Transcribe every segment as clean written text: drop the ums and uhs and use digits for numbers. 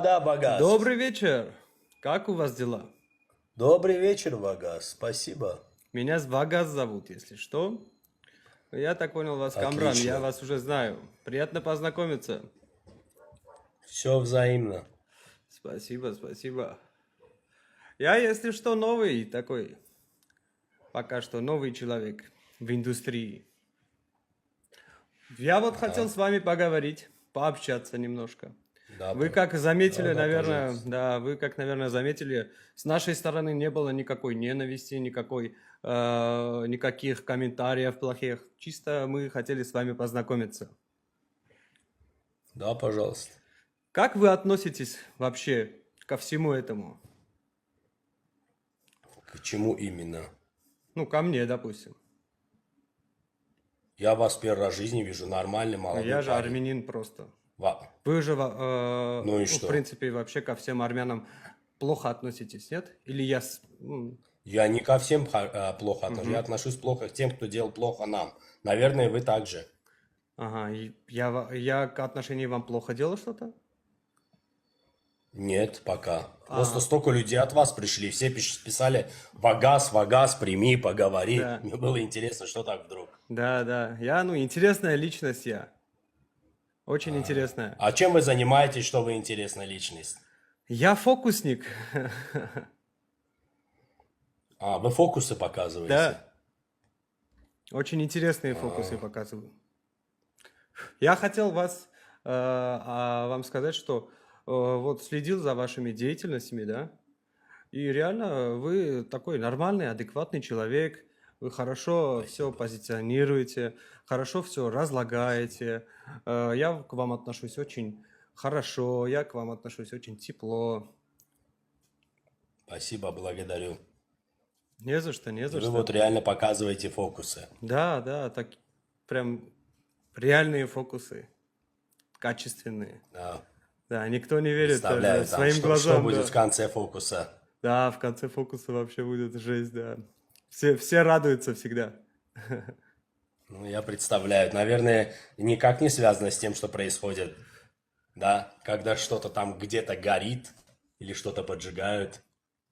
Да, Вагас. Добрый вечер. Как у вас дела? Добрый вечер, Вагас. Спасибо. Меня Вагас зовут, если что. Я так понял, вас Камран, Отлично. я вас уже знаю. Приятно познакомиться. Все взаимно. Спасибо, спасибо. Я, если что, новый такой. Пока что новый человек в индустрии. Я вот хотел с вами поговорить, пообщаться немножко. Да, Вы как заметили, да, наверное, пожалуйста. да, вы как, наверное, заметили, с нашей стороны не было никакой ненависти, никаких комментариев плохих. Чисто мы хотели с вами познакомиться. Да, пожалуйста. Как вы относитесь вообще ко всему этому? К чему именно? Ну, ко мне, допустим. Я вас первый раз в жизни вижу, нормальный, молодой Я же парень. армянин просто. Ва- Вы же, Ну и в что? принципе, вообще ко всем армянам плохо относитесь, нет? Или я... Я не ко всем плохо отношусь, я отношусь плохо к тем, кто делал плохо нам. Наверное, вы также. Ага, и я к отношению вам плохо делал что-то? Нет, пока. Просто столько людей от вас пришли, все писали Вагас, Вагас, прими, поговори. Да. Мне было интересно, что так вдруг. Да, я, интересная личность я. Очень интересная. А чем вы занимаетесь, что вы интересная личность? Я фокусник. А, вы фокусы показываете? Да. Очень интересные фокусы показываю. Я хотел вам сказать, что вот следил за вашими деятельностями, да, и реально вы такой нормальный, адекватный человек, вы хорошо все позиционируете, хорошо все разлагаете. Я к вам отношусь очень хорошо, я к вам отношусь очень тепло. Спасибо, благодарю. Не за что, не за Вы что. вот реально показываете фокусы. Да, так прям реальные фокусы, качественные. Да. Да, никто не верит Представляю, там, своим что глазам. будет Да. в конце фокуса. Да, в конце фокуса вообще будет жесть, да. Все радуются всегда. Ну, я представляю. Наверное, никак не связано с тем, что происходит. Да, когда что-то там где-то горит или что-то поджигают.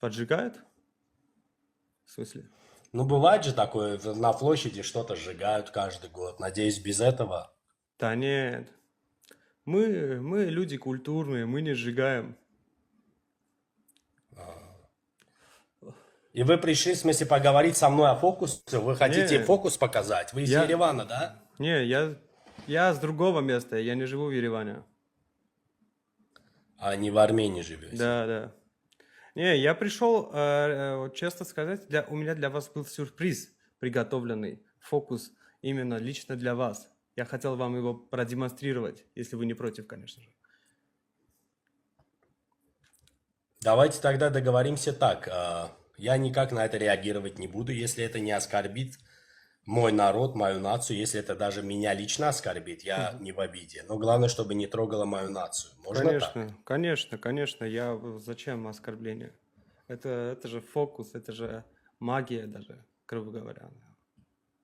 Поджигают? В смысле? Ну, бывает же такое, на площади что-то сжигают каждый год. Надеюсь, без этого. Да нет. Мы люди культурные, мы не сжигаем. И вы пришли, в смысле, поговорить со мной о фокусе? Вы хотите Не. фокус показать? Вы из Я- Еревана, да? Не, я с другого места, я не живу в Ереване. А не в Армении живете? Да. Не, я пришел, вот честно сказать, у меня для вас был сюрприз приготовленный, фокус именно лично для вас. Я хотел вам его продемонстрировать, если вы не против, конечно же. Давайте тогда договоримся так. Я никак на это реагировать не буду, если это не оскорбит мой народ, мою нацию, если это даже меня лично оскорбит, я не в обиде. Но главное, чтобы не трогало мою нацию. Можно так? Конечно. Зачем оскорбление? Это же фокус, это же магия даже, грубо говоря.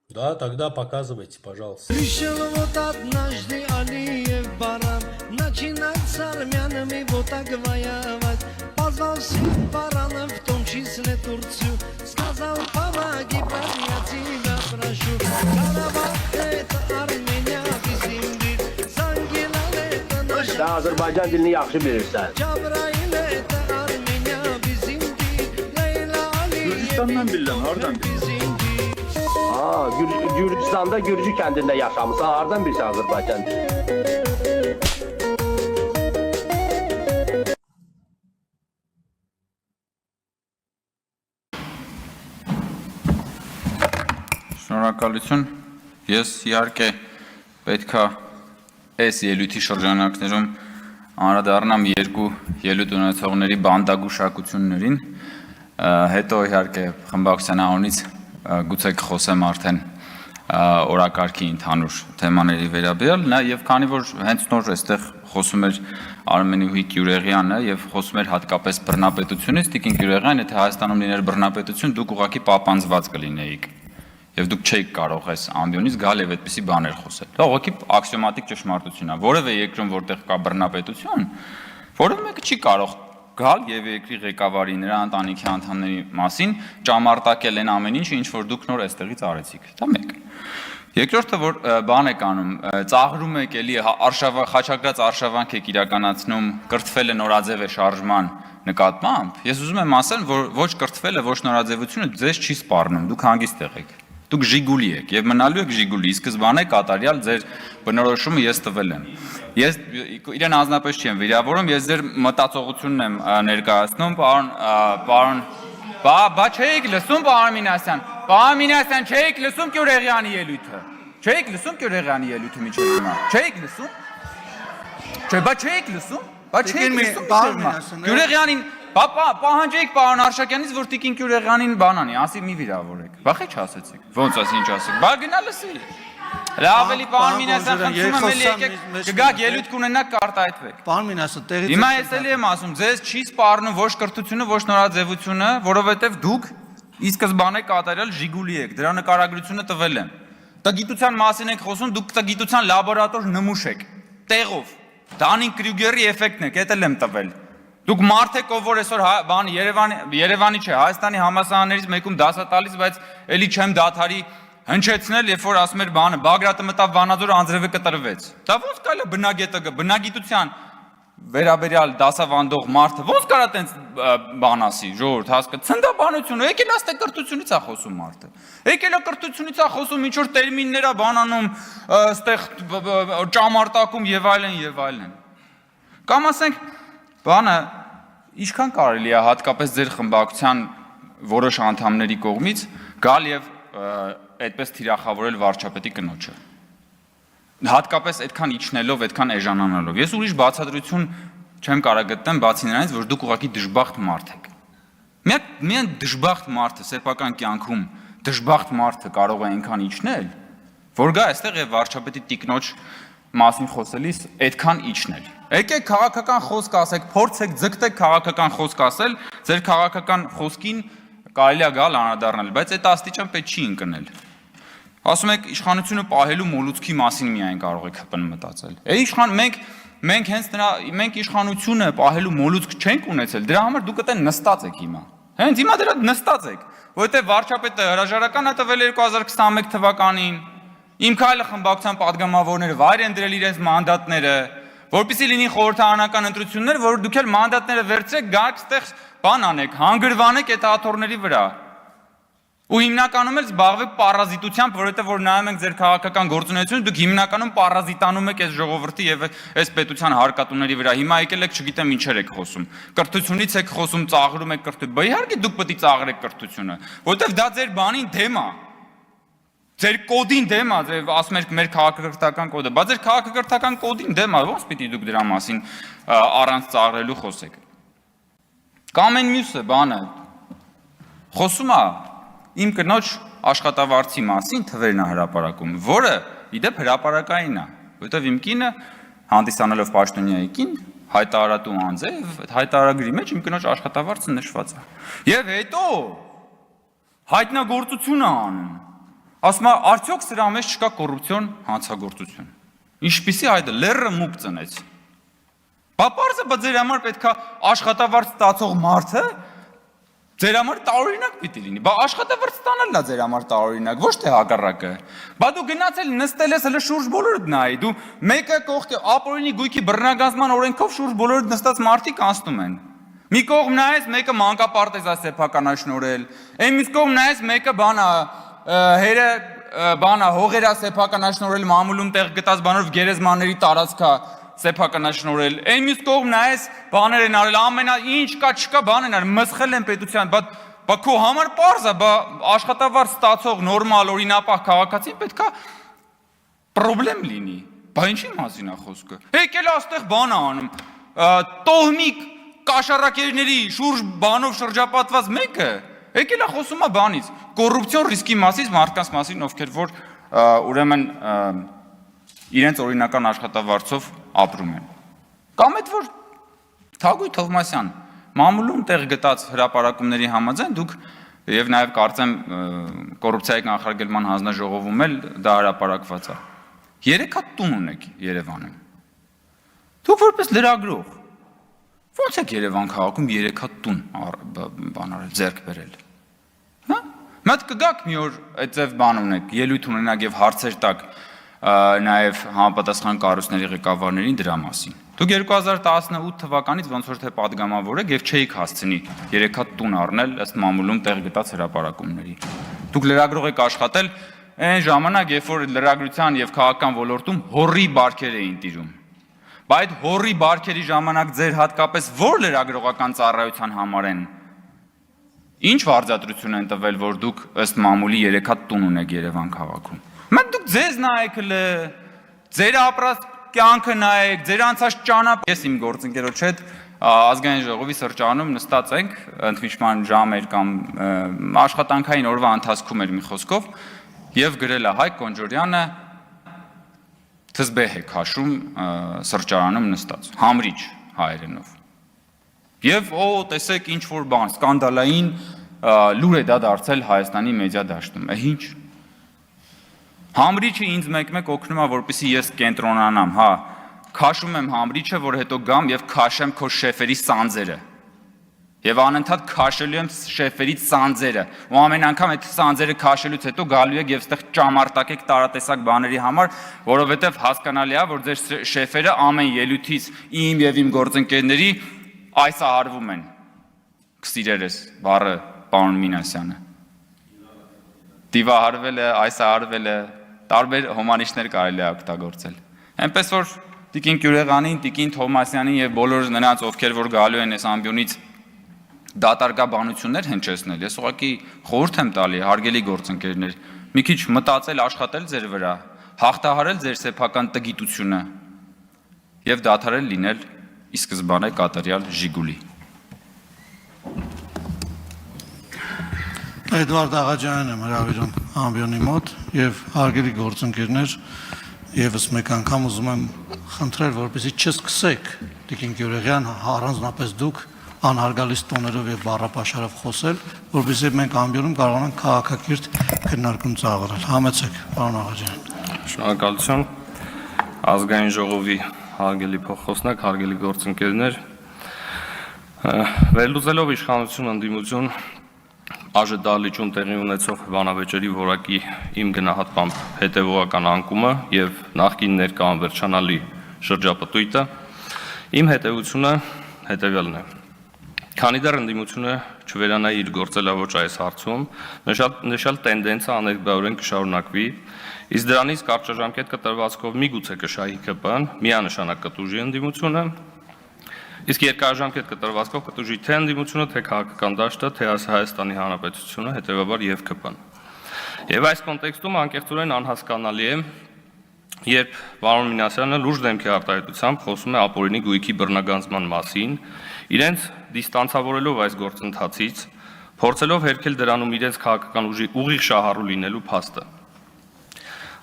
Да, тогда показывайте, пожалуйста. Пришел вот однажды Алиев баран, начинать с армянами вот так воевать. Позвал всех баранов, в том числе Турцию, сказал, помоги, брат, я тебя прошу. Карабах это Armenia bizimdir, Zangilan это наш, Sen Azerbaycan dilini yaxşı bilirsən. Cabrail это Armenia bizimdir, Leyla Aliyev Gürcistan'dan bilirəm, hardan bilirəm? bizimdir. Ha, Gürcistan'da Gürcü kəndində yaşamısan. Hardan bilirsən Azərbaycan dilini? Շնորհակալություն։ Ես իհարկե պետքա այս ելույթի շրջանակներում անդրադառնամ երկու ելույթ ունեցողների բանդագուշակություններին, հետո իհարկե խմբակցության անունից գուցե կխոսեմ արդեն օրակարգի ընդհանուր թեմաների վերաբերյալ, նաև քանի որ հենց նոր այստեղ խոսում էր Արմենուհի Գյուրեղյանը եւ խոսում էր հատկապես բռնապետությունից, Տիկին Գյուրեղյան, եթե Հայաստանում լիներ բռնապետություն, դուք ուղղակի պապանձված կլինեիք։ Եվ դուք չէիք կարող այս ամբիոնից գալ եւ այդպիսի բաներ խոսել։ Դա ուղղակի աքսիոմատիկ ճշմարտություն է։ Որևէ երկրում, որտեղ կա բռնապետություն, որը մեկը չի կարող գալ եւ երկրի ղեկավարի նրա ընտանիքի անդամների մասին ճամարտակել այն ամեն ինչը ինչ որ դուք նոր այստեղից արեցիք։ Դա մեկ։ Երկրորդը որ բան եք անում, ծաղրում եք էլի խաչակրած արշավանք եք իրականացնում, կրթվելը նորաձև է շարժման նկատմամբ, ես ուզում եմ ասել, որ ոչ կրթվելը, ոչ նորաձևությունը ձեզ չի սպառնում, դուք հանգիստ եղեք։ Դուք Ժիգուլի եք եւ մնալու եք Ժիգուլի, ի սկզբանե կատարյալ ձեր բնորոշումը ես տվել եմ։ Ես իրեն անձնապես չեմ վիրավորում, ես ձեր մտածողությունն եմ ներկայացնում, պարոն Բա չէիք լսում պարոն Մինասյան։ Պարոն Մինասյան, չէիք լսում Գյուրեղյանի ելույթը։ Չէիք լսում Գյուրեղյանի ելույթը միջև հիմա։ Չէիք լսում։ Չէ, բա չէիք լսում։ Բա չէիք լսում Գյուրեղյանին, պահանջեիք պարոն Արշակյանից, որ Տիկին Գյուրեղյանին բանանի, ասի մի վիրավորեք։ Բա խի չասեցիք։ Ոնց ասի ինչ ասեք։ Բա գնա լսի։ Լավ էլի պարոն Մինասյան, խնդրում եմ էլի եկեք գգաք ելույթ կունենաք կարտահայտվեք։ Պարոն Մինասյան, տեղից Հիմա ես էլի եմ ասում, ձեզ չի սպառնում ոչ կրթությունը, ոչ նորաձևությունը, որովհետև դուք ի սկզբանե կատարյալ Ժիգուլի եք, դրա նկարագրությունը տվել եմ։ Տգիտության մասին եք խոսում, դուք տգիտության լաբորատոր նմուշ եք, տեղով։ Դանին-Կրյուգերի էֆեկտն եք, էդ էլ եմ տվել։ Դուք մարդ եք, ով որ այսօր բան Երևանի չէ, Հայաստանի համալսարաններից մեկում դասա տալիս, բայց էլի չեմ դադարի հնչեցնել, երբ որ ասում էր բանը, Բագրատը մտավ Վանաձոր, Անձրևը կտրվեց։ Դա ոնց կարելի է բնագետը, բնագիտության վերաբերյալ դասավանդող մարդը ոնց կարա տենց բան ասի, ժողովուրդ հասկա, ցնդաբանությունը, եկել աստե կրթությունից է խոսում մարդը։ Եկել է կրթությունից է խոսում, ինչ որ տերմիններ է բանանում, այստեղ ճամարտակում եւ այլն եւ այլն։ Կամ ասենք, բանը ինչքան կարելի է հատկապես ձեր խմբակցության որոշ անդամների կողմից գալ եւ այդպես թիրախավորել վարչապետի կնոջը։ Հատկապես այդքան իջնելով, այդքան էժանանալով։ Ես ուրիշ բացատրություն չեմ կարող գտնել, բացի նրանից, որ դուք ուղղակի դժբախտ մարդ եք։ Միայն դժբախտ մարդը սեփական կյանքում դժբախտ մարդը կարող է այնքան իջնել, որ գա այստեղ եւ վարչապետի տիկնոջ մասին խոսելիս այդքան իջնել։ Եկեք քաղաքական խոսք ասեք, փորձեք ձգտեք քաղաքական խոսք ասել, ձեր քաղաքական խոսքին կարելի է գալ անդրադառնալ, բայց այդ աստիճան պետք չի ընկնել։ Ասում եք իշխանությունը պահելու մոլուցքի մասին միայն կարող եք հպն մտածել։ Մենք իշխանությունը պահելու մոլուցք չենք ունեցել, դրա համար դուք այդտեղ նստած եք հիմա։ Հենց հիմա դրա նստած եք, որովհետև վարչապետը հրաժարական է տվել 2021 թվականին, իմ քայլը խմբակցության падգամավորները վայր են դրել իրենց մանդատները, որպեսզի լինի խորհրդարանական ընտրություններ, որ դուք էլ մանդատները վերցրեք, գաք այդտեղ բան անեք, հանգրվանեք այդ աթոռների վրա։ Ու հիմնականում էլ զբաղվեք պարազիտությամբ, որովհետև որ նայում ենք ձեր քաղաքական գործունեությունը, դուք հիմնականում պարազիտանում եք այս ժողովրդի եւ այս պետության հարկատուների վրա։ Հիմա եկել եք, չգիտեմ ինչեր եք խոսում։ Կրթությունից եք խոսում, ծաղրում եք կրթություն։ Բա իհարկե դուք պետք է ծաղրեք կրթությունը, որովհետև դա ձեր բանին դեմ է։ Ձեր կոդին դեմ է, ձեր ասում եք մեր քաղաքակրթական կոդը, բայց ձեր քաղաքակրթական կոդին դեմ է, ո՞նց պիտի դուք դրա մասին առանց ծաղրելու խոսեք։ Կամ այն մյուսը բանը խոսում է իմ կնոջ աշխատավարձի մասին թվերն է հրապարակում, որը իդեպ հրապարակային է, որովհետև իմ կինը հանդիսանալով պաշտոնյայի կին հայտարարատու անձ է, եւ հայտարարագրի մեջ իմ կնոջ աշխատավարձը նշված է։ Եվ հետո հայտնագործություն է անում։ Ասում է, արդյոք սրա մեջ չկա կոռուպցիոն հանցագործություն։ Ինչպիսի այդ լեռը մուկ ծնեց։ Բա պարզը բա ձեր համար պետք է աշխատավարձ ստացող մարդը ձեր համար տարօրինակ պիտի լինի։ Բա աշխատավարձ ստանալն է ձեր համար տարօրինակ, ոչ թե հակառակը։ Բա դու գնացել նստել ես հələ շուրջ բոլորդ նայի, դու մեկը կողքի ապօրինի գույքի բռնագազման օրենքով շուրջ բոլորդ նստած մարդիկ անցնում են։ Մի կողմ նայես մեկը մանկապարտեզ է սեփականաշնորհել, այն մյուս կողմ նայես մեկը բանա հերը բանա հողերա սեփականաշնորհել մամուլում տեղ գտած բանով գերեզմանների տարածքա սեփականաշնորհել։ Այն մյուս կողմ նայես բաներ են արել, ամենա ինչ կա չկա բան են արել, մսխել են պետության, բա քո համար պարզ է, բա աշխատավարձ ստացող նորմալ օրինապահ քաղաքացին պետքա պրոբլեմ լինի։ Բա ինչի մասին է խոսքը։ Եկել է այստեղ բան է անում, տոհմիկ կաշառակերների շուրջ բանով շրջապատված մեկը եկել է խոսում է բանից, կոռուպցիոն ռիսկի մասին, մարդկանց մասին, ովքեր որ ուրեմն իրենց օրինական աշխատավարձով ապրում են։ Կամ այդ որ Թագուհի Թովմասյան մամուլում տեղ գտած հրապարակումների համաձայն դուք եւ նաեւ կարծեմ կոռուպցիայի կանխարգելման հանձնաժողովում էլ դա հրապարակված է։ 3 հատ տուն ունեք Երևանում։ Դուք որպես լրագրող Ո՞նց եք Երևան քաղաքում 3 հատ տուն բանարել, ձեռք բերել։ Հա՞։ Մատ կգաք մի օր այդտեղ բան ունեք, ելույթ ունենաք եւ հարցեր տակ նաեւ համապատասխան կառույցների ղեկավարներին դրա մասին։ Դուք 2018 թվականից ոնց որ թե падգամավոր եք եւ չէիք հասցնի 3 հատ տուն առնել ըստ մամուլում տեղ գտած հրապարակումների։ Դուք լրագրող եք աշխատել այն ժամանակ, երբ որ լրագրության եւ քաղաքական ոլորտում հորի բարքեր էին տիրում։ Բայց այդ հորի բարքերի ժամանակ ձեր հատկապես որ լրագրողական ծառայության համար են ինչ վարձատրություն են տվել, որ դուք ըստ մամուլի 3 հատ տուն ունեք Երևան քաղաքում։ Մենք դուք ձեզ նայեք հլը, ձեր ապրած կյանքը նայեք, ձեր անցած ճանապարհը։ Ես իմ գործընկերոջ հետ ազգային ժողովի սրճարանում նստած ենք, ընդմիջման ժամ էր կամ աշխատանքային օրվա ընթացքում էր մի խոսքով եւ գրել է Հայկ Կոնջորյանը թզբեհ է քաշում սրճարանում նստած, համրիչ հայերենով։ Եվ տեսեք ինչ որ բան, սկանդալային լուր է դա դարձել Հայաստանի մեդիա դաշտում։ Ինչ։ Համրիչը ինձ մեկ-մեկ օգնում է, որպեսզի ես կենտրոնանամ, հա, քաշում եմ համրիչը, որ հետո գամ եւ քաշեմ քո շեֆերի սանձերը։ Եվ անընդհատ քաշելու եմ շեֆերի սանձերը։ Ու ամեն անգամ այդ սանձերը քաշելուց հետո գալու եք եւ այդտեղ ճամարտակեք տարատեսակ բաների համար, որովհետեւ հասկանալի է, որ ձեր շեֆերը ամեն ելույթից իմ եւ իմ գործընկերների այսահարվում են։ Կսիրերես բառը պարոն Մինասյանը։ Դիվահարվել է, այսահարվել է, տարբեր հոմանիշներ կարելի է օգտագործել։ Այնպես որ Տիկին Գյուրեղանին, Տիկին Թովմասյանին եւ բոլոր նրանց, ովքեր որ գալու են այս ամբիոնից դատարկաբանություններ հնչեցնել, ես ուղղակի խորհուրդ եմ տալի, հարգելի գործընկերներ, մի քիչ մտածել, աշխատել ձեր վրա, հաղթահարել ձեր սեփական տգիտությունը եւ դադարել լինել ի սկզբանե կատարյալ Ժիգուլի։ Էդվարդ Աղաջանյանն եմ հրավիրում ամբիոնի մոտ եւ հարգելի գործընկերներ, եւս մեկ անգամ ուզում եմ խնդրել, որպեսզի չսկսեք Տիկին Գյուրեղյան, առանձնապես դուք անհարգալից տոներով եւ բառապաշարով խոսել, որպեսզի մենք ամբիոնում կարողանանք քաղաքակիրթ քննարկում ծավալել։ Համեցեք, պարոն Աղաջյան։ Շնորհակալություն ազգային ժողովի հարգելի փոխոսնակ, հարգելի գործընկերներ, վերլուծելով իշխանություն ընդդիմություն աժդալիճուն տեղի ունեցող բանավեճերի որակի իմ գնահատմամբ հետևողական անկումը եւ նախկին ներկա անվերջանալի շրջապտույտը, իմ հետևությունը հետևյալն է։ Քանի դեռ ընդդիմությունը չվերանա իր գործելավոճ այս հարցում, նշալ տենդենսը աներկբայորեն կշարունակվի, իսկ դրանից կարճաժամկետ կտրվածքով միգուցե կշահի ԿՊ-ն, միանշանակ կտուժի ընդդիմությունը, իսկ երկարաժամկետ կտրվածքով կտուժի թե ընդդիմությունը, թե քաղաքական դաշտը, թե Հայաստանի Հանրապետությունը, հետևաբար եւ ԿՊ-ն։ Եվ այս կոնտեքստում անկեղծորեն անհասկանալի է, երբ պարոն Մինասյանը լուրջ դեմքի արտահայտությամբ խոսում է ապօրինի գույքի բռնագանձման մասին, իրենց դիստանցավորելով այս գործընթացից, փորձելով հերքել դրանում իրենց քաղաքական ուժի ուղիղ շահառու լինելու փաստը։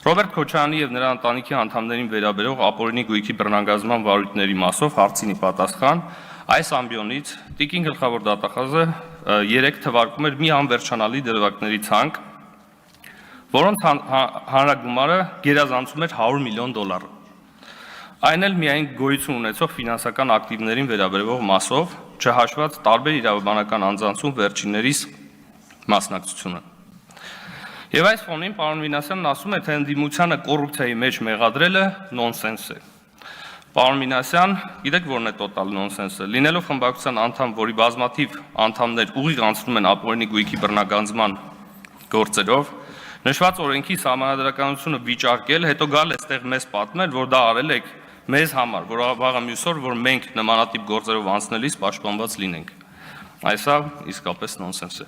Ռոբերտ Քոչարյանի եւ նրա ընտանիքի անդամներին վերաբերող ապօրինի գույքի բռնագանձման վարույթների մասով հարցինի պատասխան այս ամբիոնից Տիկին գլխավոր դատախազը 3 թվարկում էր մի անվերջանալի դրվագների ցանկ, որոնց հանրագումարը գերազանցում էր $100 միլիոն։ Այն էլ միայն գոյություն ունեցող ֆինանսական ակտիվներին վերաբերող մասով, չհաշված տարբեր իրավաբանական անձանցում վերջիններիս մասնակցությունը։ Եվ այս ֆոնին պարոն Մինասյանն ասում է, թե ընդդիմությանը կոռուպցիայի մեջ մեղադրելը նոնսենս է։ Պարոն Մինասյան, գիտեք որն է տոտալ նոնսենսը, լինելով խմբակցության անդամ, որի բազմաթիվ անդամներ ուղիղ անցնում են ապօրինի գույքի բռնագանձման գործերով, նշված օրենքի սահմանադրականությունը վիճարկել, հետո գալ այստեղ մեզ պատմել, որ դա արել եք մեզ համար, որ վաղը մյուս օր, որ մենք նմանատիպ գործերով անցնելիս պաշտպանված լինենք։ Այսա իսկապես նոնսենս է։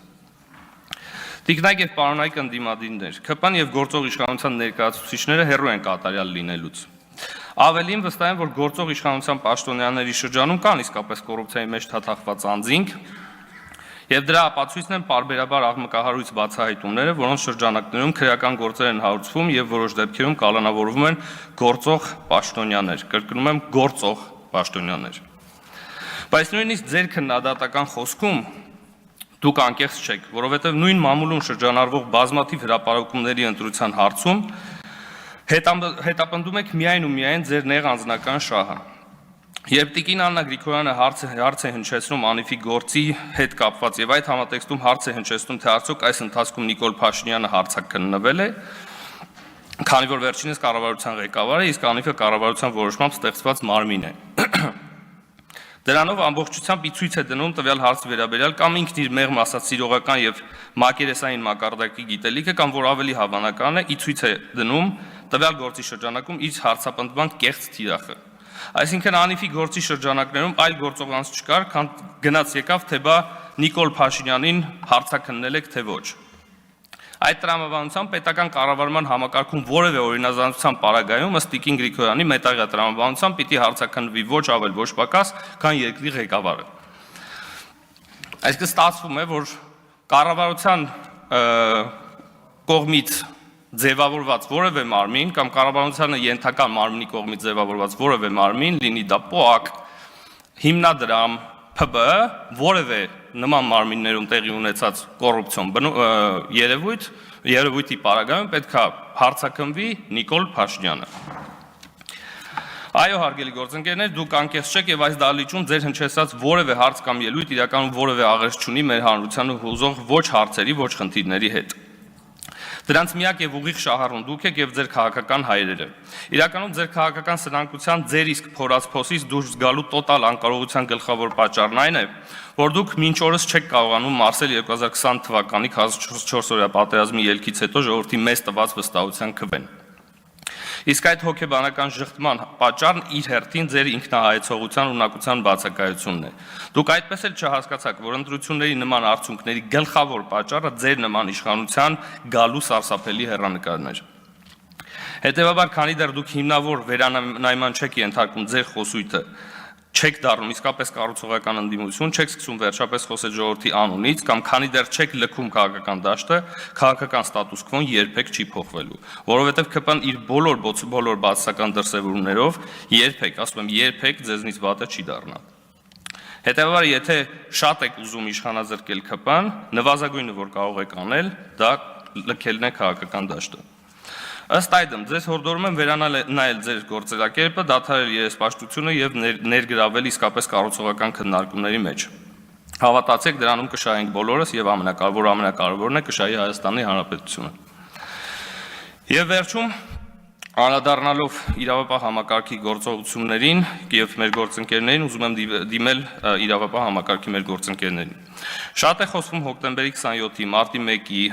Տիկնայք եւ պարոնայք ընդդիմադիրներ, ԿՊ-ն եւ գործող իշխանության ներկայացուցիչները հեռու են կատարյալ լինելուց։ Ավելին վստահ եմ, որ գործող իշխանության պաշտոնյաների շրջանում կան իսկապես կոռուպցիայի մեջ թաթախված անձինք, եւ դրա ապացույցն են պարբերաբար աղմկահարույց բացահայտումները, որոնց շրջանակներում քրեական գործեր են հարուցվում եւ որոշ դեպքերում կալանավորվում են գործող պաշտոնյաներ, կրկնում եմ գործող պաշտոնյաներ։ Բայց նույնիսկ ձեր քննադատական խոսքում դուք անկեղծ չեք, որովհետեւ նույն մամուլում շրջանառվող բազմաթիվ հրապարակումների ընտրության հարցում հետապնդում եք միայն ու միայն ձեր նեղ անձնական շահը։ Երբ Տիկին Աննա Գրիգորյանը հարց է հնչեցնում Անիֆի գործի հետ կապված եւ այդ համատեքստում հարց է հնչեցնում, թե արդյոք այս ընթացքում Նիկոլ Փաշինյանը հարցաքննվել է, քանի որ վերջինս կառավարության ղեկավար է, իսկ Անիֆը կառավարության որոշմամբ ստեղծված մարմին է։ Դրանով ամբողջությամբ ի ցույց է դնում տվյալ հարցի վերաբերյալ կամ ինքն իր մեղմ ասած սիրողական եւ մակերեսային մակարդակի գիտելիքը կամ որ ավելի հավանական է, ի ցույց է դնում տվյալ գործի շրջանակում իր հարցապնդման կեղծ թիրախը։ Այսինքն Անիֆի գործի շրջանակներում այլ գործողանց չկար, քան գնաց եկավ, թե բա Նիկոլ Փաշինյանին հարցաքննել եք, թե ոչ։ Այդ տրամաբանությամբ պետական կառավարման համակարգում որևէ օրինազանցության պարագայում ըստ Տիկին Գրիգորյանի մետաղյա տրամաբանությամբ պիտի հարցաքննվի ոչ ավել ոչ պակաս, քան երկրի ղեկավարը։ Այսինքն ստացվում է, որ կառավարության կողմից ձևավորված որևէ մարմին կամ կառավարությանը ենթակա մարմնի կողմից ձևավորված որևէ մարմին, լինի դա ՊՕԱԿ, հիմնադրամ, ՓԲ, որևէ նման մարմիններում տեղի ունեցած կոռուպցիոն երևույթի պարագայում պետք է հարցաքննվի Նիկոլ Փաշինյանը։ Այո, հարգելի գործընկերներ, դուք անկեղծ չեք եւ այս դահլիճում ձեր հնչեցած որևէ հարց կամ ելույթ իրականում որևէ աղերս չունի մեր հանրությանը հուզող ոչ հարցերի, ոչ խնդիրների հետ։ Դրանց միակ եւ ուղիղ շահառուն դուք եք եւ ձեր քաղաքական հայրերը։ Իրականում ձեր քաղաքական սնանկության, ձեր իսկ փորած փոսից դուրս գալու տոտալ անկարողության գլխավոր պատճառն այն է, որ դուք մինչ օրս չեք կարողանում մարսել 2020 թվականի 44-օրյա պատերազմի ելքից հետո ժողովրդի մեծ տված վստահության քվեն։ Իսկ այդ հոգեբանական ժխտման պատճառն իր հերթին ձեր ինքնահայեցողության ունակության բացակայությունն է։ Դուք այդպես էլ չհասկացաք, որ ընտրությունների նման արդյունքների գլխավոր պատճառը ձեր նման իշխանության գալու սարսափելի հեռանկարն էր։ Հետևաբար, քանի դեռ դուք հիմնավոր վերանայման չեք ենթարկում ձեր խոսույթը, չեք դառնում իսկապես կառուցողական ընդդիմություն, չեք սկսում վերջապես խոսել ժողովրդի անունից, կամ քանի դեռ չեք լքում քաղաքական դաշտը, քաղաքական ստատուս քվոն երբեք չի փոխվելու, որովհետև ԿՊ-ն իր բոլոր բացասական դրսևորումներով երբեք, ասում եմ, երբեք ձեզնից վատը չի դառնա։ Հետևաբար, եթե շատ եք ուզում իշխանազրկել ԿՊ-ն, նվազագույնը, որ կարող եք անել, դա լքելն է քաղաքական դաշտը։ Ըստ այդմ, ձեզ հորդորում եմ վերանայել ձեր գործելակերպը, դադարել երեսպաշտությունը եւ ներգրավել իսկապես կառուցողական քննարկումների մեջ։ Հավատացեք, դրանում կշահենք բոլորս եւ ամենակարևորն է կշահի Հայաստանի Հանրապետությունը։ Եվ վերջում, անդրադառնալով իրավապահ համակարգի գործողություններին եւ մեր գործընկերներին, ուզում եմ դիմել իրավապահ համակարգի մեր գործընկերներին։ Շատ է խոսվում հոկտեմբերի 27-ի, մարտի 1-ի,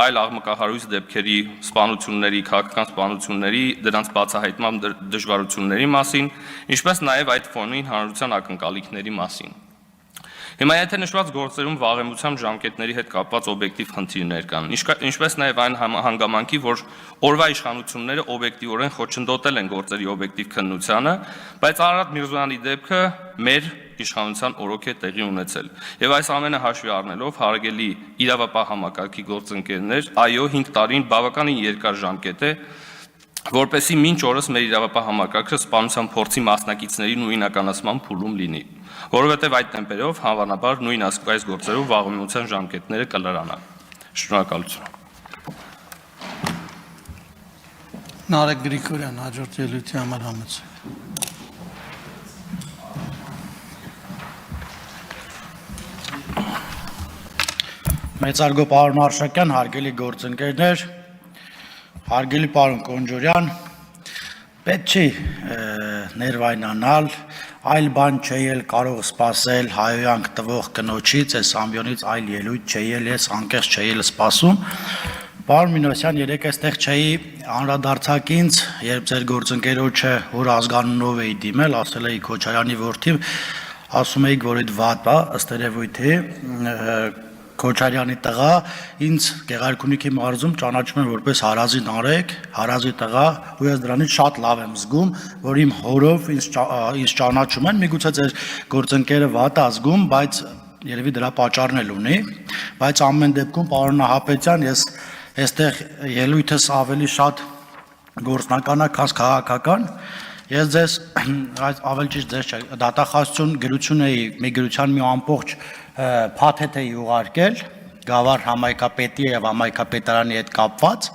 այլ աղմկահարույց դեպքերի, սպանությունների, քաղաքական սպանությունների, դրանց բացահայտման դժվարությունների մասին, ինչպես նաև այդ ֆոնին հանրության ակնկալիքների մասին։ Հիմա եթե նշված գործերում վաղեմության ժամկետների հետ կապված օբյեկտիվ խնդիրներ կան, ինչպես նաև այն հանգամանքի, որ օրվա իշխանությունները օբյեկտիվորեն խոչընդոտել են գործերի օբյեկտիվ քննությանը, բայց Արարատ Միրզոյանի դեպքը մեր իշխանության օրոք է տեղի ունեցել։ Եվ այս ամենը հաշվի առնելով, հարգելի իրավապահ համակարգի գործընկերներ, այո, 5 տարին բավականին երկար ժամկետ է, որպեսզի մինչ օրս մեր իրավապահ համակարգը սպանության փորձի մասնակիցների նույնականացման փուլում լինի, որովհետև այդ տեմպերով հավանաբար նույն այս գործերով վաղեմության ժամկետները կլրանան։ Շնորհակալություն։ Նարեկ Գրիգորյան, հաջորդ ելույթի համար համեցեք։ Մեծարգո պարոն Արշակյան, հարգելի գործընկերներ, հարգելի պարոն Կոնջորյան, պետք չի ներվայնանալ, այլ բան չէի էլ կարող սպասել հայոյանք տվող կնոջից, այս ամբյոնից այլ ելույթ չէի էլ ես անկեղծ չէի էլ սպասում։ Պարոն Մինոսյան, երեք այստեղ չէի անդրադարձակ ինձ, երբ ձեր գործընկերոջը որ ազգանունով էի դիմել, ասել էի Քոչարյանի որդի, ասում էիք, որ այդ վատ է, ըստ երևույթի Քոչարյանի տղա, ինձ Գեղարքունիքի մարզում ճանաչում են որպես հարազի Նարեկ, հարազի տղա, ու ես դրանից շատ լավ եմ զգում, որ իմ հորով ինձ ճանաչում են, միգուցե ձեր գործընկերը վատ է զգում, բայց երևի դրա պատճառն էլ ունի, բայց ամեն դեպքում պարոն Նահապետյան, ես այստեղ ելույթս ավելի շատ գործնական է, քան քաղաքական, ես ձեզ ավելի ճիշտ ձեզ չէ, դատախազություն գրություն էի, մի գրության մի ամբողջ փաթեթ էի ուղարկել, Գավառ համայնքապետի եւ համայնքապետարանի հետ կապված,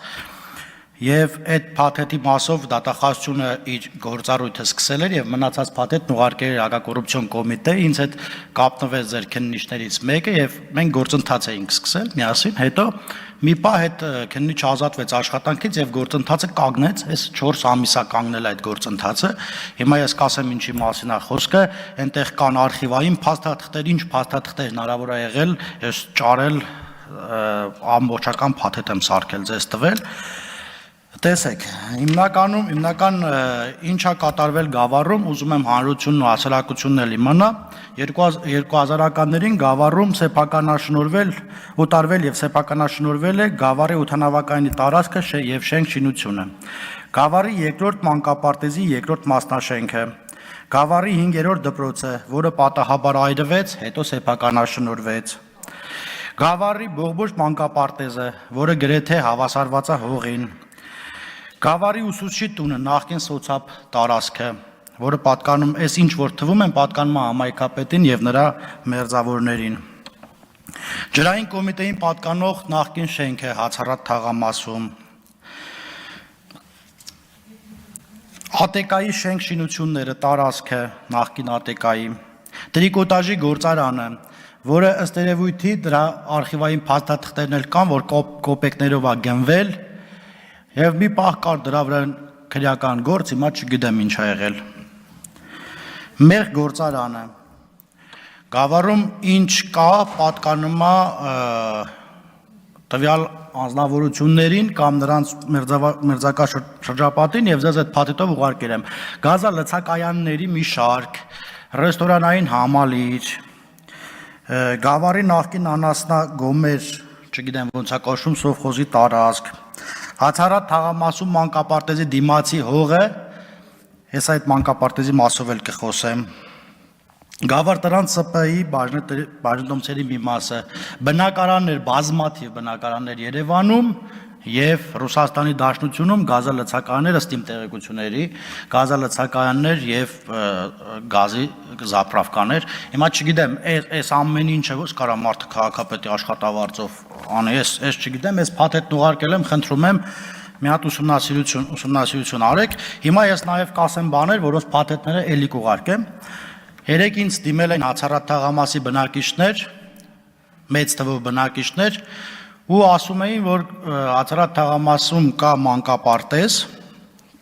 Եվ այդ փաթեթի մասով դատախազությունը իր գործառույթը սկսել էր եւ մնացած փաթեթն ուղարկել էր հակակոռուպցիոն կոմիտե, ինձ հետ կապնվեց ձեր քննիչներից մեկը եւ մենք գործընթաց էինք սկսել միասին, հետո մի պահ այդ քննիչը ազատվեց աշխատանքից եւ գործընթացը կանգնեց, այս 4 ամիսա կանգնել այդ գործընթացը։ Հիմա ես կասեմ ինչի մասին է խոսքը, այնտեղ կան արխիվային փաստաթղթեր, ինչ փաստաթղթեր հնարավոր է եղել, ես ճարել ամբողջական փաթեթ եմ սարքել ձեզ տվել։ Տեսեք, հիմնական ինչա կատարվել Գավառում, ուզում եմ հանրությունն ու հասարակությունն էլ իմանա, 2000-ականներին Գավառում ուտարվել եւ սեփականաշնորհվել է Գավառի օդանավակայանի տարածքը եւ շենք շինությունը, Գավառի երկրորդ մանկապարտեզի երկրորդ մասնաշենքը, Գավառի 5-րդ դպրոցը, որը պատահաբար այրվեց, հետո սեփականաշնորհվեց, Գավառի Բողբոջ մանկապարտեզը, որը գրեթե հավասարված է հողին, Գավառի ուսուցչի տունը նախկին սոցապ տարածքը, որը պատկանում էս ինչ որ թվում են պատկանում է համայնքապետին եւ նրա մերձավորներին։ Ջրային կոմիտեին պատկանող նախկին շենքը Հացառատ թաղամասում։ ԱՏԿ-ի շենք շինությունները տարածքը նախկին ԱՏԿ-ի։ Տրիկոտաժի գործարանը, որը ըստ երևույթի դրա արխիվային փաստաթղթերն էլ կան, որ կոպեկներով է գնվել։ Եվ մի պահ կար դրա վրա քրեական գործ, հիմա չգիտեմ ինչ ա եղել։ Մեր գործարանը Գավառում ինչ կա, պատկանում է տվյալ անձնավորություններին կամ նրանց մերձակա շրջապատին եւ ձեզ այդ փաթեթով ուղարկել եմ։ Գազալցակայանների մի շարք, ռեստորանային համալիր, Գավառի նախկին անասնա գոմեր, չգիտեմ ոնց է կոչվում, սովխոզի տարածք, Հացառատ թաղամասում մանկապարտեզի դիմացի հողը, ես այդ մանկապարտեզի մասով էլ կխոսեմ, Գավառ տրան ՍՊ-ի բաժնետոմսերի մի մասը, բնակարաններ, բազմաթիվ բնակարաններ Երևանում եւ Ռուսաստանի Դաշնությունում գազալցակայաններ ըստ իմ տեղեկությունների, գազալցակայաններ եւ գազի զապրավկաներ։ Հիմա չգիտեմ, այս ամեն ինչը ո՞ս կարա մարդը քաղաքապետի աշխատավարձով անի, ես չգիտեմ, ես փաթեթն ուղարկել եմ, խնդրում եմ մի հատ ուսումնասիրություն արեք։ Հիմա ես նաեւ կասեմ բաներ, որոնց փաթեթները էլի կուղարկեմ։ Երեք ինձ դիմել են Հացառատ թաղամասի բնակիչներ, մեծ թվով բնակիչներ, ու ասում էին, որ Հացառատ թաղամասում կա մանկապարտեզ,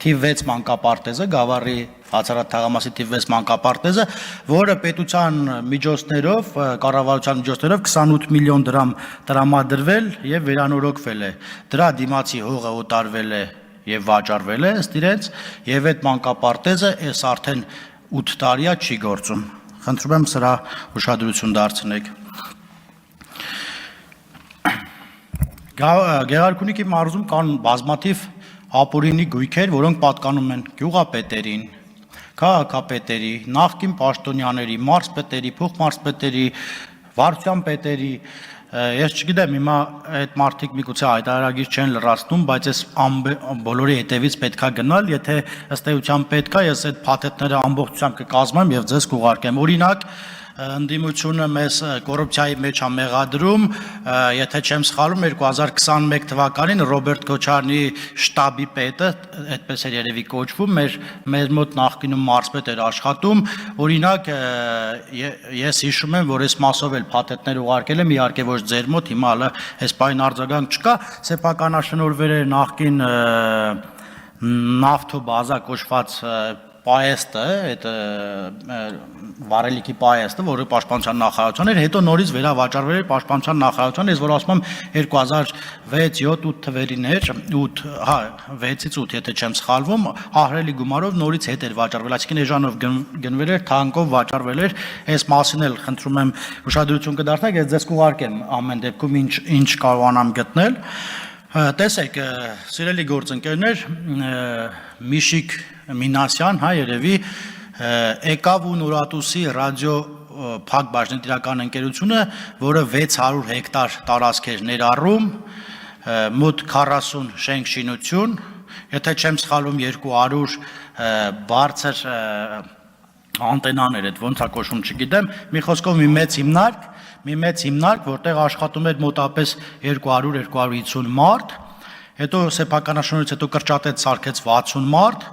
թիվ 6 մանկապարտեզը, Գավառի Հացառատ թաղամասի թիվ 6 մանկապարտեզը, որը պետության միջոցներով, կառավարության միջոցներով 28 միլիոն դրամ տրամադրվել եւ վերանորոգվել է։ Դրա դիմացի հողը օտարվել է եւ վաճառվել է ըստ իրենց, եւ այդ մանկապարտեզը այս արդեն 8 տարի է չի գործում։ Խնդրում եմ սրա ուշադրություն դարձնեք։ Գեղարքունիքի մարզում կան բազմաթիվ ապօրինի գույքեր, որոնք պատկանում են գյուղապետերին, քաղաքապետերի, նախկին պաշտոնյաների, մարզպետերի, փոխմարզպետերի, վարչության պետերի, ես չգիտեմ, հիմա այդ մարդիկ միգուցե հայտարարագիր չեն լրացնում, բայց ես բոլորի հետևից պետքա գնալ, եթե ըստ էության պետքա, ես այդ փաթեթները ամբողջությամբ կկազմեմ եւ ձեզ կուղարկեմ։ Օրինակ, ընդդիմությունը մեզ կոռուպցիայի մեջ է մեղադրում, եթե չեմ սխալվում 2021 թվականին Ռոբերտ Քոչարյանի շտաբի պետը, այդպես էր երևի կոչվում, մեր մոտ նախկինում մարզպետ էր աշխատում, օրինակ ես հիշում եմ, որ այս մասով էլ փաթեթներ ուղարկել եմ, իհարկե ոչ ձեր մոտ, հիմա հələ այս բան արձագանք չկա, սեփականաշնորհվել էր նախկին նավթո բազա կոչված պայեստը, այդ վարելիքի պայեստը, որը պաշտպանության նախարարության էր, հետո նորից վերավաճառվել էր պաշտպանության նախարարության, ես որ ասում եմ 2006-7-8 թվերին էր, 6-ից 8, եթե չեմ սխալվում, ահռելի գումարով նորից հետ էր վաճառվել, այսինքն էժանով գնվել էր, թանկով վաճառվել էր, այս մասին էլ խնդրում եմ ուշադրություն կդարձնեք, ես ձեզ կուղարկեմ ամեն դեպքում ինչ կարողանամ գտնել։ Տեսեք, սիրելի գործընկերներ, Միշիկ Մինասյան, երևի եկավ ու Նորատուսի ռադիո փակ բաժնետիրական ընկերությունը, որը 600 հեկտար տարածք էր ներառում, մոտ 40 շենք շինություն, եթե չեմ սխալվում 200 բարձր անտենաներ, այդ ոնց է կոչվում, չգիտեմ, մի խոսքով մի մեծ հիմնարկ, որտեղ աշխատում էր մոտապես 200-250 մարդ, հետո սեփականաշնորհից հետո կրճատեց սարքեց 60 մարդ,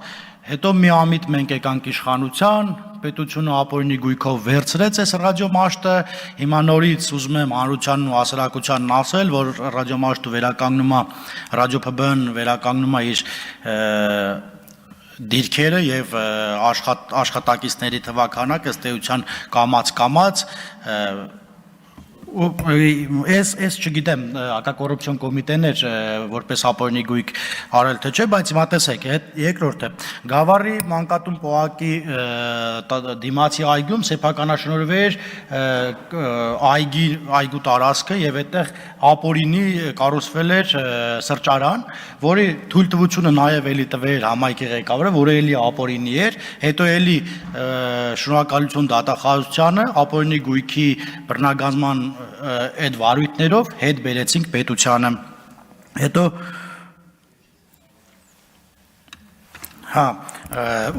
հետո միամիտ մենք եկանք իշխանության, պետությունը ապօրինի գույքով վերցրեց այս ռադիոմաշտը, հիմա նորից ուզում եմ հանրությանն ու հասարակությանն ասել, որ ռադիոմաշտը վերականգնում է, ռադիո-ՓԲ-ն վերականգնում է իր դիրքերը եւ աշխատակիցների թվականակը ըստ էության կամաց Ես չգիտեմ, հակակոռուպցիոն կոմիտեն էր որպես ապօրինի գույք արել թե չէ, բայց հիմա տեսեք, երկրորդը Գավառի մանկատուն պողակի դիմացի այգում սեփականաշնորհվեր այգու տարածքը եւ այդտեղ ապօրինի կառուցվել էր սրճարան, որի թույլտվությունը նաեւ էլի տվեր համայնքի ղեկավարը, որը էլի ապօրինի էր, հետո էլի շնորհակալություն դատախազությանը ապօրինի գույքի բռնագազման այդ վարույթներով հետ բերեցինք պետությանը։ Հետո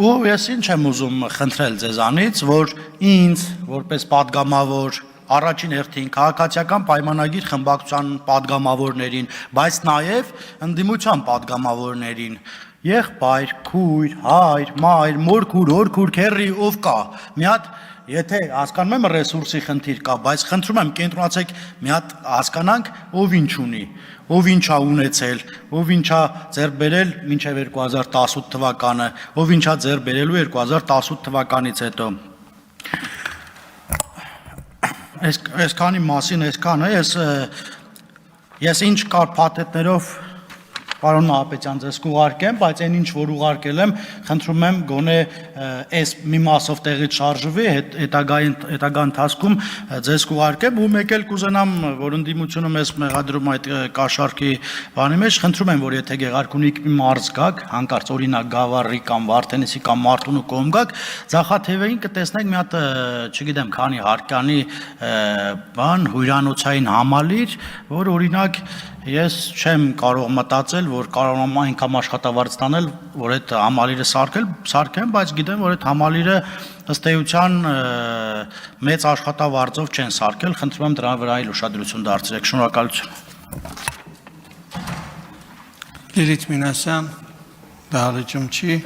ու ես ինչ եմ ուզում խնդրել ձեզանից, որ ինձ որպես падգամավոր առաջին հերթին քաղաքացիական պայմանագիր խմբակցության падգամավորներին, բայց նաև ընդդիմության падգամավորներին եղբայր, քույր, հայր, մայր, մորքուր, օրքուր, քեռի, ով կա, մի հատ եթե հասկանում եմ ռեսուրսի խնդիր կա, բայց խնդրում եմ կենտրոնացեք մի հատ հասկանանք, ով ինչ ունի, ով ինչ է ունեցել, ով ինչ է ձեռք բերել մինչև 2018 թվականը, ով ինչ է ձեռք բերելու 2018 թվականից հետո։ Այսքանի մասին այսքանը ես ինչ կար փաթեթներով Պարոն Նահապետյան, ձեզ կուղարկեմ, բայց այն ինչ որ ուղարկել եմ, խնդրում եմ գոնե այս մի մասով տեղից շարժվի, հետագա ընթացքում ձեզ կուղարկեմ ու մեկ էլ կուզենամ, որ ընդդիմությունը մեզ մեղադրում այդ կաշառքի բանի մեջ, խնդրում եմ, որ եթե Գեղարքունիքի մարզ գաք, հանկարծ օրինակ Գավառի կամ Վարդենիսի կամ Մարտունու կողմ գաք, Ձախաթևերին կտեսնեք մի հատ, չգիտեմ, քանի հարկանի բան, հյուրանոցային համալիր, որ օրինակ Ես չեմ կարող մտածել, որ կարող եմ այնքան աշխատավարձ տանել, որ այդ համալիրը սարքեմ, բայց գիտեմ, որ այդ համալիրը ըստ էության մեծ աշխատավարձով չեն սարքել, խնդրում եմ դրա վրա այլ ուշադրություն դարձրեք, շնորհակալություն։ Լիլիթ Մինասյան, դահլիճում չի։